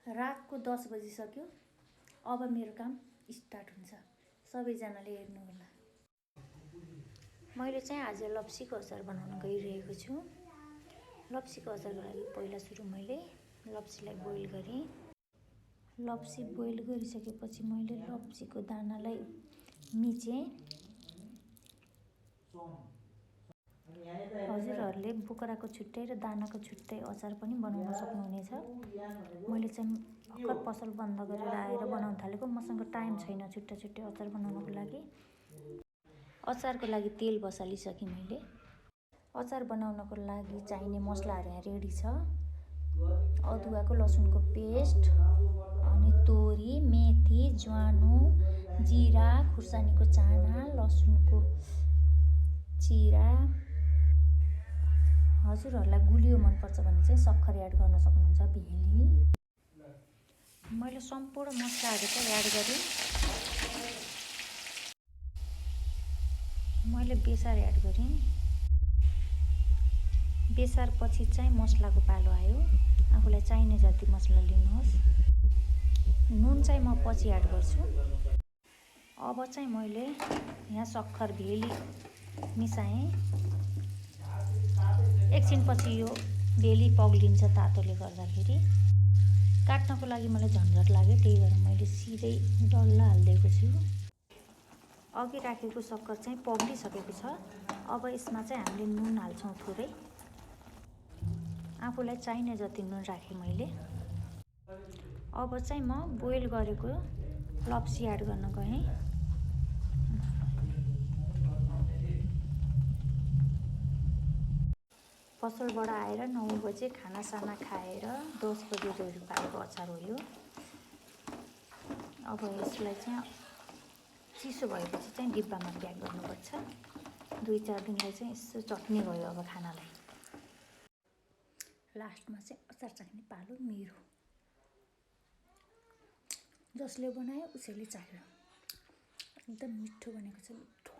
रातको 10 बजिसक्यो। अब मेरो काम स्टार्ट हुन्छ। सबैजनाले हेर्नुहोला। मैले चाहिँ आज लप्सीको अचार बनाउन गइरहेको छु। लप्सीको अचारको लागि पहिला सुरु मैले लप्सीलाई बोइल गरेँ। लप्सी बोइल गरिसकेपछि मैले लप्सीको दानालाई मिचेँ। हजुरहरूले बोक्राको छुट्टै र दानाको छुट्टै अचार पनि बनाउन सक्नुहुनेछ। मैले चाहिँ भर्खर पसल बन्द गरेर आएर बनाउन थालेको। मसँग टाइम छैन छुट्टा छुट्टै अचार बनाउनको लागि। अचारको लागि तेल बसालिसकेँ मैले। अचार बनाउनको लागि चाहिने मसलाहरू यहाँ रेडी छ। अदुवाको लसुनको पेस्ट, अनि तोरी, मेथी, ज्वानो, जिरा, खुर्सानीको चाना, लसुनको चिरा। हजुरहरूलाई गुलियो मनपर्छ भने चाहिँ सक्खर एड गर्न सक्नुहुन्छ, भेली। मैले सम्पूर्ण मसलाहरू चाहिँ एड गरेँ। मैले बेसार एड गरेँ। बेसारपछि चाहिँ मसलाको पालो आयो। आफूलाई चाहिने जति मसला लिनुहोस्। नुन चाहिँ म पछि एड गर्छु। अब चाहिँ मैले यहाँ सक्खर भेली मिसाएँ। एकछिनपछि यो भेली पग्लिन्छ तातोले गर्दाखेरि। काट्नको लागि मलाई झन्झट लाग्यो, त्यही भएर मैले सिधै डल्ल हालिदिएको छु। अघि राखेको सक्खर चाहिँ पग्लिसकेको छ। अब यसमा चाहिँ हामीले नुन हाल्छौँ थोरै। आफूलाई चाहिने जति नुन राखेँ मैले। अब चाहिँ म बोइल गरेको लप्सी एड गर्न गएँ। पसलबाट आएर 9 बजे खानासाना खाएर 10 बजे जोडी पारेको अचार हो यो। अब यसलाई चाहिँ चिसो भएपछि चाहिँ डिब्बामा प्याक गर्नुपर्छ। 2-4 दिनलाई चाहिँ यसो चट्नी भयो अब खानालाई। लास्टमा चाहिँ अचार चाख्ने पालो मेरो। जसले बनायो उसैले चाख्यो। एकदम मिठो बनेको छ, मिठो।